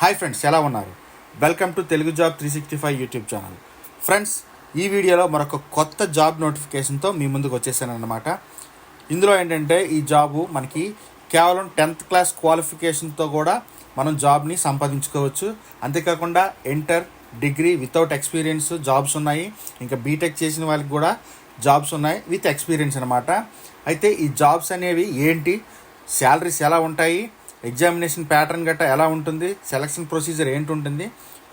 Hi friends, ఎలా ఉన్నారు? Welcome to Telugu job 365 YouTube channel. Friends, ఈ వీడియోలో మరొక కొత్త జాబ్ నోటిఫికేషన్తో మీ ముందుకు వచ్చేసాను అన్నమాట. ఇందులో ఏంటంటే ఈ జాబు మనకి కేవలం 10th క్లాస్ క్వాలిఫికేషన్తో కూడా మనం జాబ్ని సంపాదించుకోవచ్చు. అంతేకాకుండా inter, degree without experience jobs ఉన్నాయి. ఇంకా బీటెక్ చేసిన వాళ్ళకి కూడా జాబ్స్ ఉన్నాయి విత్ ఎక్స్పీరియన్స్ అనమాట. అయితే ఈ జాబ్స్ అనేవి ఏంటి, శాలరీస్ ఎలా ఉంటాయి, ఎగ్జామినేషన్ ప్యాటర్న్ గట్టా ఎలా ఉంటుంది, సెలక్షన్ ప్రొసీజర్ ఏంటి ఉంటుంది,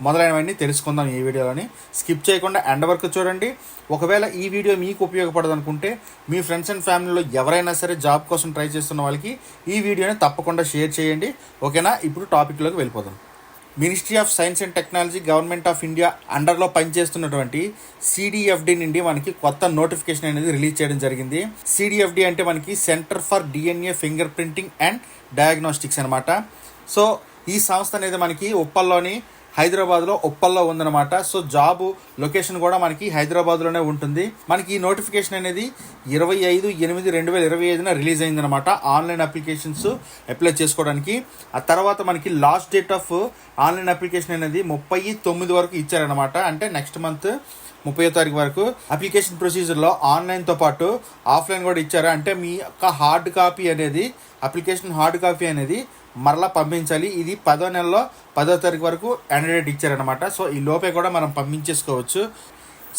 మొదలైనవన్నీ తెలుసుకుందాం ఈ వీడియోలోని. స్కిప్ చేయకుండా ఎండ్ వరకు చూడండి. ఒకవేళ ఈ వీడియో మీకు ఉపయోగపడదు అనుకుంటే మీ ఫ్రెండ్స్ అండ్ ఫ్యామిలీలో ఎవరైనా సరే జాబ్ కోసం ట్రై చేస్తున్న వాళ్ళకి ఈ వీడియోని తప్పకుండా షేర్ చేయండి. ఓకేనా? ఇప్పుడు టాపిక్లోకి వెళ్ళిపోదాం. Ministry of science and technology, government of India అండర్లో పనిచేస్తున్నటువంటి సిడిఎఫ్డి నుండి మనకి కొత్త నోటిఫికేషన్ అనేది రిలీజ్ చేయడం జరిగింది. సిడిఎఫ్డి అంటే మనకి centre for DNA finger printing and diagnostics అనమాట. సో ఈ సంస్థ అనేది మనకి హైదరాబాద్లో ఉప్పల్లో ఉందన్నమాట. సో జాబ్ లొకేషన్ కూడా మనకి హైదరాబాద్లోనే ఉంటుంది. మనకి ఈ నోటిఫికేషన్ అనేది 25/8/2025 రిలీజ్ అయిందనమాట. ఆన్లైన్ అప్లికేషన్స్ అప్లై చేసుకోవడానికి. ఆ తర్వాత మనకి last date of online application అనేది 30/9 వరకు ఇచ్చారనమాట. అంటే నెక్స్ట్ మంత్ 30వ తారీఖు వరకు అప్లికేషన్ ప్రొసీజర్లో ఆన్లైన్తో పాటు ఆఫ్లైన్ కూడా ఇచ్చారు. అంటే మీ యొక్క అప్లికేషన్ హార్డ్ కాపీ అనేది మరలా పంపించాలి. ఇది 10వ నెలలో 10వ తారీఖు వరకు ఎండ్ డేట్ ఇచ్చారనమాట. సో ఈ లోపే కూడా మనం పంపించేసుకోవచ్చు.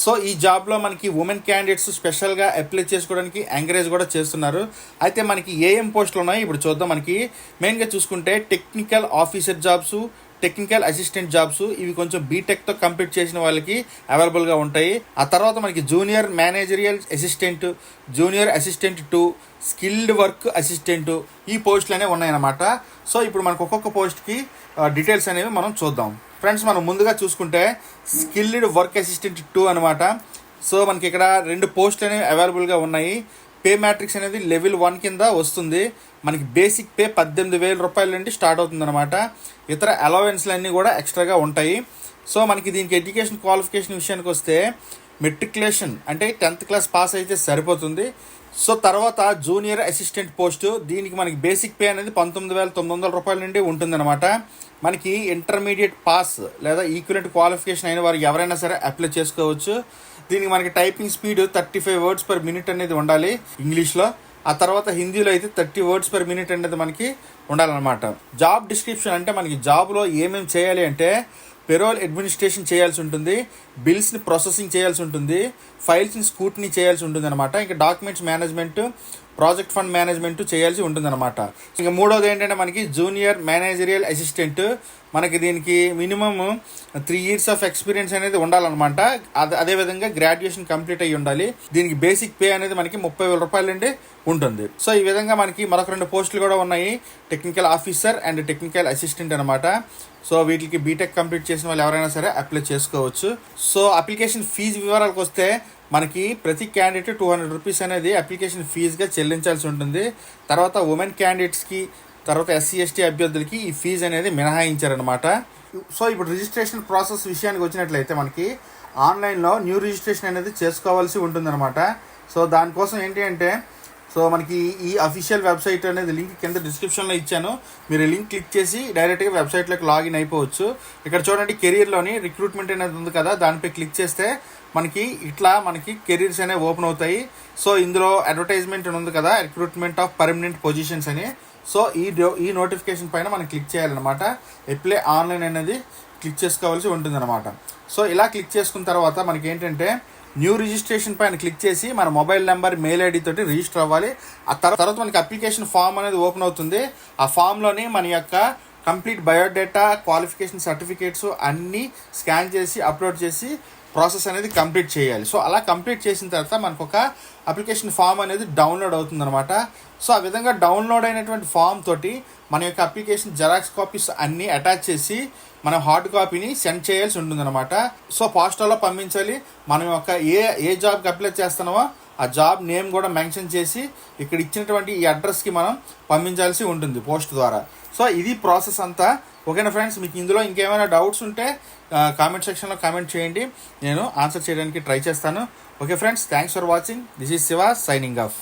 సో ఈ జాబ్లో మనకి ఉమెన్ క్యాండిడేట్స్ స్పెషల్గా అప్లై చేసుకోవడానికి ఎంకరేజ్ కూడా చేస్తున్నారు. అయితే మనకి ఏం పోస్టులు ఉన్నాయి ఇప్పుడు చూద్దాం. మనకి మెయిన్గా చూసుకుంటే technical officer jobs, technical assistant jobs, ఇవి కొంచెం బీటెక్తో కంప్లీట్ చేసిన వాళ్ళకి అవైలబుల్గా ఉంటాయి. ఆ తర్వాత మనకి junior managerial assistant, junior assistant 2, skilled work assistant, ఈ పోస్టులు అనేవి ఉన్నాయన్నమాట. సో ఇప్పుడు మనకు ఒక్కొక్క పోస్ట్కి డీటెయిల్స్ అనేవి మనం చూద్దాం. ఫ్రెండ్స్, మనం ముందుగా చూసుకుంటే స్కిల్డ్ వర్క్ అసిస్టెంట్ 2 అనమాట. సో మనకి ఇక్కడ 2 పోస్టులు అనేవి అవైలబుల్గా ఉన్నాయి. పే మ్యాట్రిక్స్ అనేది లెవెల్ 1 కింద వస్తుంది. మనకి బేసిక్ పే 18,000 రూపాయల నుండి స్టార్ట్ అవుతుంది అనమాట. ఇతర అలవెన్స్లు అన్నీ కూడా ఎక్స్ట్రాగా ఉంటాయి. సో మనకి దీనికి ఎడ్యుకేషన్ క్వాలిఫికేషన్ విషయానికి వస్తే మెట్రికులేషన్ అంటే 10th క్లాస్ పాస్ అయితే సరిపోతుంది. సో తర్వాత జూనియర్ అసిస్టెంట్ పోస్టు, దీనికి మనకి బేసిక్ పే అనేది 19,900 రూపాయల నుండి ఉంటుందన్నమాట. మనకి ఇంటర్మీడియట్ పాస్ లేదా ఈక్వలెంట్ క్వాలిఫికేషన్ అయిన వారు ఎవరైనా సరే అప్లై చేసుకోవచ్చు. దీనికి మనకి typing speed 35 words per minute అనేది ఉండాలి ఇంగ్లీష్లో. ఆ తర్వాత హిందీలో అయితే 30 words per minute అనేది మనకి ఉండాలన్నమాట. జాబ్ డిస్క్రిప్షన్ అంటే మనకి జాబ్లో ఏమేమి చేయాలి అంటే పేరోల్ అడ్మినిస్ట్రేషన్ చేయాల్సి ఉంటుంది, బిల్స్ని ప్రాసెసింగ్ చేయాల్సి ఉంటుంది, ఫైల్స్ని స్క్రూటినీ చేయాల్సి ఉంటుంది అనమాట. ఇంకా documents management, project fund management చేయాల్సి ఉంటుందన్నమాట. ఇంకా మూడోది ఏంటంటే మనకి జూనియర్ మేనేజరియల్ అసిస్టెంట్, మనకి దీనికి మినిమమ్ 3 years ఆఫ్ ఎక్స్పీరియన్స్ అనేది ఉండాలన్నమాట. అదేవిధంగా గ్రాడ్యుయేషన్ కంప్లీట్ అయ్యి ఉండాలి. దీనికి బేసిక్ పే అనేది మనకి 30,000 రూపాయల నుండి ఉంటుంది. సో ఈ విధంగా మనకి మరొక 2 పోస్టులు కూడా ఉన్నాయి, technical officer and technical assistant అనమాట. సో వీటికి బీటెక్ కంప్లీట్ చేసిన వాళ్ళు ఎవరైనా సరే అప్లై చేసుకోవచ్చు. సో అప్లికేషన్ ఫీజు వివరాలకు వస్తే మనకి ప్రతి క్యాండిడేట్ 200 రూపీస్ అనేది అప్లికేషన్ ఫీజుగా చెల్లించాల్సి ఉంటుంది. తర్వాత ఉమెన్ క్యాండిడేట్స్కి, తర్వాత SC/ST అభ్యర్థులకి ఈ ఫీజు అనేది మినహాయించారనమాట. సో ఇప్పుడు రిజిస్ట్రేషన్ ప్రాసెస్ విషయానికి వచ్చినట్లయితే మనకి ఆన్లైన్లో న్యూ రిజిస్ట్రేషన్ అనేది చేసుకోవాల్సి ఉంటుందన్నమాట. సో దానికోసం ఏంటి అంటే మనకి ఈ అఫీషియల్ వెబ్సైట్ అనేది లింక్ కింద డిస్క్రిప్షన్లో ఇచ్చాను. మీరు లింక్ క్లిక్ చేసి డైరెక్ట్గా వెబ్సైట్లోకి లాగిన్ అయిపోవచ్చు. ఇక్కడ చూడండి, కెరీర్లోని రిక్రూట్మెంట్ అనేది ఉంది కదా, దానిపై క్లిక్ చేస్తే మనకి కెరీర్స్ అనేవి ఓపెన్ అవుతాయి. సో ఇందులో అడ్వర్టైజ్మెంట్ ఉంది కదా, రిక్రూట్మెంట్ ఆఫ్ పర్మనెంట్ పొజిషన్స్ అని. సో ఈ నోటిఫికేషన్ పైన మనం క్లిక్ చేయాలన్నమాట. అప్లై ఆన్లైన్ అనేది క్లిక్ చేసుకోవాల్సి ఉంటుందన్నమాట. సో ఇలా క్లిక్ చేసుకున్న తర్వాత మనకి ఏంటంటే న్యూ రిజిస్ట్రేషన్ పైన క్లిక్ చేసి మన మొబైల్ నెంబర్, మెయిల్ ఐడి తోటి రిజిస్టర్ అవ్వాలి. ఆ తర్వాత మనకి అప్లికేషన్ ఫామ్ అనేది ఓపెన్ అవుతుంది. ఆ ఫామ్లోని మన యొక్క కంప్లీట్ బయోడేటా, క్వాలిఫికేషన్ సర్టిఫికేట్స్ అన్నీ స్కాన్ చేసి అప్లోడ్ చేసి ప్రాసెస్ అనేది కంప్లీట్ చేయాలి. సో అలా కంప్లీట్ చేసిన తర్వాత మనకు ఒక అప్లికేషన్ ఫామ్ అనేది డౌన్లోడ్ అవుతుందన్నమాట. సో ఆ విధంగా డౌన్లోడ్ అయినటువంటి ఫామ్ తోటి మన యొక్క అప్లికేషన్ జెరాక్స్ కాపీస్ అన్నీ అటాచ్ చేసి మనం హార్డ్ కాపీని సెండ్ చేయాల్సి ఉంటుందన్నమాట. సో పోస్టల్లో పంపించాలి. మనం యొక్క ఏ జాబ్కి అప్లై చేస్తున్నామో ఆ జాబ్ నేమ్ కూడా మెన్షన్ చేసి ఇక్కడ ఇచ్చినటువంటి ఈ అడ్రస్కి మనం పంపించాల్సి ఉంటుంది పోస్ట్ ద్వారా. సో ఇది ప్రాసెస్ అంతా. ఓకేనా ఫ్రెండ్స్, మీకు ఇందులో ఇంకేమైనా డౌట్స్ ఉంటే కామెంట్ సెక్షన్లో కామెంట్ చేయండి, నేను ఆన్సర్ చేయడానికి ట్రై చేస్తాను. Okay friends, thanks for watching. This is Shiva signing off.